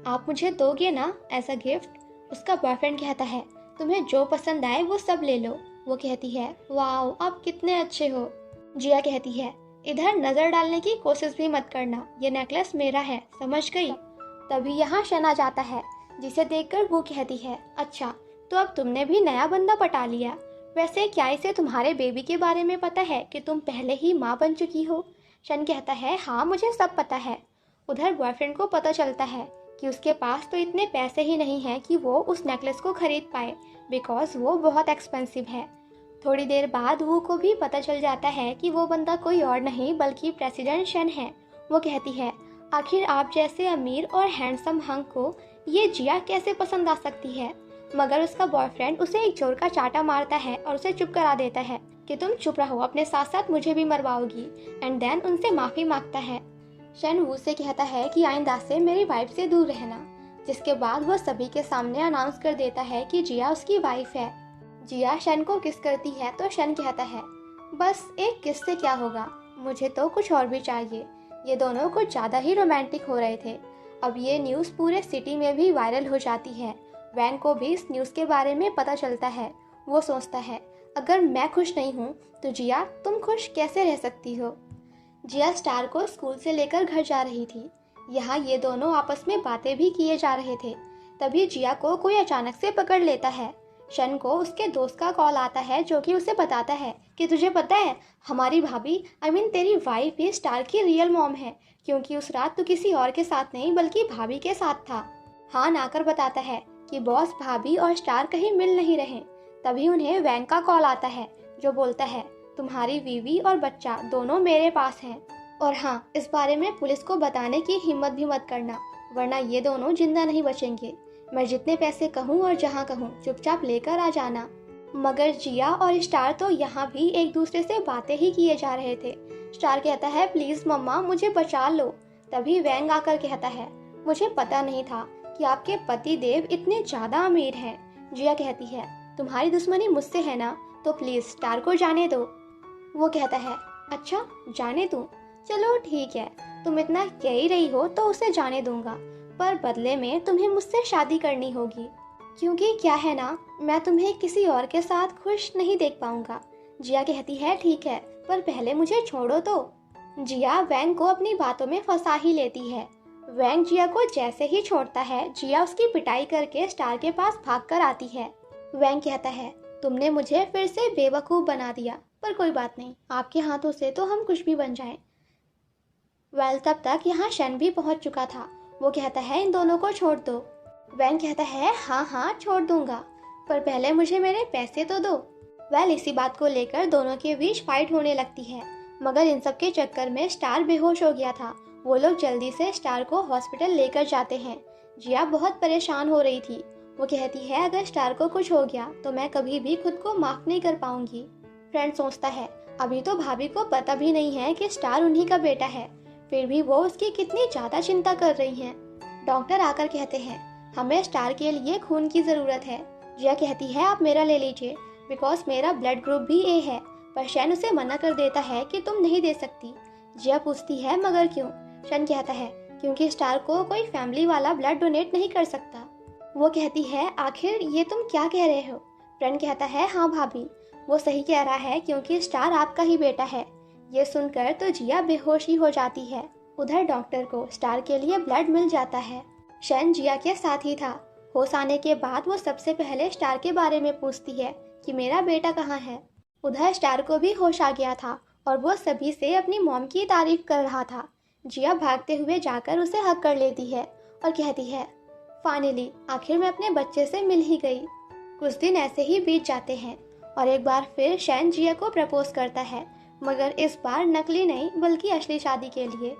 आप मुझे दोगे ना एज अ गिफ्ट? उसका बॉयफ्रेंड कहता है, तुम्हें जो पसंद आए वो सब ले लो। वो कहती है, वाओ आप कितने अच्छे हो। जिया कहती है, इधर नजर डालने की कोशिश भी मत करना, ये नेकलेस मेरा है, समझ गई? तभी यहाँ शन आ जाता है, जिसे देखकर वो कहती है, अच्छा तो अब तुमने भी नया बंदा पटा लिया। वैसे क्या इसे तुम्हारे बेबी के बारे में पता है कि तुम पहले ही माँ बन चुकी हो? शन कहता है, हाँ मुझे सब पता है। उधर बॉयफ्रेंड को पता चलता है कि उसके पास तो इतने पैसे ही नहीं हैं कि वो उस नेकलेस को खरीद पाए, बिकॉज वो बहुत एक्सपेंसिव है। थोड़ी देर बाद वू को भी पता चल जाता है कि वो बंदा कोई और नहीं बल्कि प्रेसिडेंट शन है। वो कहती है, आखिर आप जैसे अमीर और हैंडसम हंक को ये जिया कैसे पसंद आ सकती है। मगर उसका बॉयफ्रेंड उसे एक जोर का चाटा मारता है और उसे चुप करा देता है कि तुम चुप रहो, अपने साथ साथ मुझे भी मरवाओगी। एंड देन उनसे माफ़ी मांगता है। शन वू से कहता है कि आइंदा से मेरी वाइफ से दूर रहना, जिसके बाद वह सभी के सामने अनाउंस कर देता है कि जिया उसकी वाइफ है। जिया शन को किस करती है तो शन कहता है, बस एक किस से क्या होगा, मुझे तो कुछ और भी चाहिए। ये दोनों कुछ ज़्यादा ही रोमांटिक हो रहे थे। अब ये न्यूज़ पूरे सिटी में भी वायरल हो जाती है। वैंग को भी इस न्यूज़ के बारे में पता चलता है। वो सोचता है, अगर मैं खुश नहीं हूँ तो जिया तुम खुश कैसे रह सकती हो। जिया स्टार को स्कूल से लेकर घर जा रही थी। यहाँ ये दोनों आपस में बातें भी किए जा रहे थे। तभी जिया को कोई अचानक से पकड़ लेता है। शन को उसके दोस्त का कॉल आता है जो कि उसे बताता है कि तुझे पता है हमारी भाभी तेरी वाइफ ही स्टार की रियल मॉम है, क्योंकि उस रात तो किसी और के साथ नहीं बल्कि भाभी के साथ था। हान आकर बताता है कि बॉस भाभी और स्टार कहीं मिल नहीं रहे। तभी उन्हें वैंग का कॉल आता है जो बोलता है, तुम्हारी बीवी और बच्चा दोनों मेरे पास हैं, और हाँ, इस बारे में पुलिस को बताने की हिम्मत भी मत करना, वरना ये दोनों जिंदा नहीं बचेंगे। मैं जितने पैसे कहूँ और जहाँ कहूँ चुपचाप लेकर आ जाना। मगर जिया और स्टार तो यहाँ भी एक दूसरे से बातें ही किए जा रहे थे। स्टार कहता है, प्लीज मम्मा मुझे बचा लो। तभी वैंग आकर कहता है, मुझे पता नहीं था कि आपके पति देव इतने ज्यादा अमीर हैं। जिया कहती है, तुम्हारी दुश्मनी मुझसे है ना, तो प्लीज स्टार को जाने दो। वो कहता है, अच्छा जाने दूं, चलो ठीक है, तुम इतना कह ही रही हो तो उसे जाने दूंगा, पर बदले में तुम्हें मुझसे शादी करनी होगी, क्योंकि क्या है ना, मैं तुम्हें किसी और के साथ खुश नहीं देख पाऊंगा। जिया कहती है, ठीक है, पर पहले मुझे छोड़ो तो। जिया वैंग को अपनी बातों में फंसा ही लेती है। वैंग जिया को जैसे ही छोड़ता है, जिया उसकी पिटाई करके स्टार के पास भाग कर आती है। वैंग कहता है, तुमने मुझे फिर से बेवकूफ़ बना दिया, पर कोई बात नहीं, आपके हाथों से तो हम कुछ भी बन जाएं। वेल तब तक यहाँ शन भी पहुँच चुका था। वो कहता है, इन दोनों को छोड़ दो। वैंग कहता है, हाँ हाँ छोड़ दूंगा, पर पहले मुझे मेरे पैसे तो दो। वेल इसी बात को लेकर दोनों के बीच फाइट होने लगती है, मगर इन सब के चक्कर में स्टार बेहोश हो गया था। वो लोग जल्दी से स्टार को हॉस्पिटल लेकर जाते हैं। जिया बहुत परेशान हो रही थी। वो कहती है, अगर स्टार को कुछ हो गया तो मैं कभी भी खुद को माफ नहीं कर पाऊंगी। फ्रेंड सोचता है, अभी तो भाभी को पता भी नहीं है कि स्टार उन्हीं का बेटा है, फिर भी वो उसकी कितनी ज्यादा चिंता कर रही हैं। डॉक्टर आकर कहते हैं, हमें स्टार के लिए खून की जरूरत है। जिया कहती है, आप मेरा ले लीजिए, बिकॉज मेरा ब्लड ग्रुप भी ए है, पर शैन उसे मना कर देता है कि तुम नहीं दे सकती। जिया पूछती है, मगर क्यों? शैन कहता है, क्योंकि स्टार को कोई फैमिली वाला ब्लड डोनेट नहीं कर सकता। वो कहती है, आखिर ये तुम क्या कह रहे हो? फ्रेंड कहता है, हाँ भाभी, वो सही कह रहा है, क्योंकि स्टार आपका ही बेटा है। ये सुनकर तो जिया बेहोश ही हो जाती है। उधर डॉक्टर को स्टार के लिए ब्लड मिल जाता है। शैन जिया के साथ ही था। होश आने के बाद वो सबसे पहले स्टार के बारे में पूछती है कि मेरा बेटा कहाँ है। उधर स्टार को भी होश आ गया था और वो सभी से अपनी मॉम की तारीफ कर रहा था। जिया भागते हुए जाकर उसे हक कर लेती है और कहती है, फाइनली आखिर मैं अपने बच्चे से मिल ही गई। कुछ दिन ऐसे ही बीत जाते हैं और एक बार फिर शैन जिया को प्रपोज करता है, मगर इस बार नकली नहीं बल्कि असली शादी के लिए।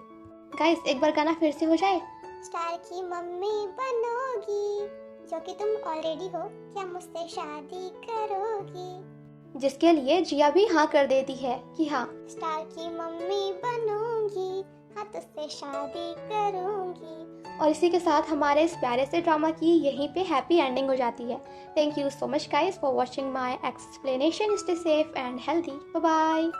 गाइस एक बार गाना फिर से हो जाए। स्टार की मम्मी बनोगी, जो कि तुम ऑलरेडी हो, क्या मुझसे शादी करोगी? जिसके लिए जिया भी हाँ कर देती है कि हाँ, स्टार की मम्मी बनूंगी, हाँ तुझसे शादी करूंगी। और इसी के साथ हमारे इस प्यारे से ड्रामा की यहीं पे हैप्पी एंडिंग हो जाती है। Thank you so much guys for watching my explanation. Stay safe and healthy. Bye bye.